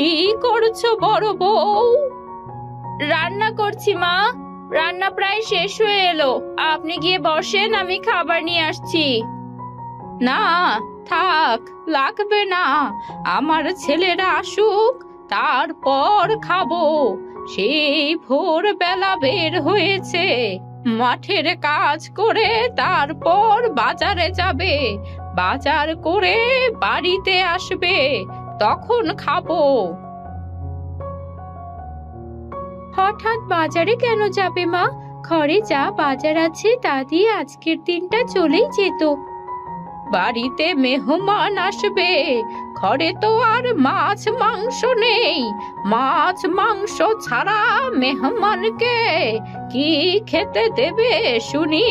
কি করছো বড় বউ? রান্না করছি মা, রান্না প্রায় শেষ হয়ে এলো। আপনি গিয়ে বসেন, আমি খাবার নিয়ে আসছি। না থাক, লাগবে না, আমার ছেলেরা আসুক তারপর খাবো। সেই ভোরবেলা বের হয়েছে, মাঠের কাজ করে তারপর বাজারে যাবে, বাজার করে বাড়িতে আসবে, তখন খাবো। হঠাৎ বাজারে কেন যাবে মা? ঘরে যা বাজার আছে তা দিয়ে আজকের দিনটা চলেই যেত। বাড়িতে মেহমান আসবে, ঘরে তো আর মাছ মাংস নেই। মাছ মাংস ছাড়া মেহমানকে কি খেতে দেবে শুনি?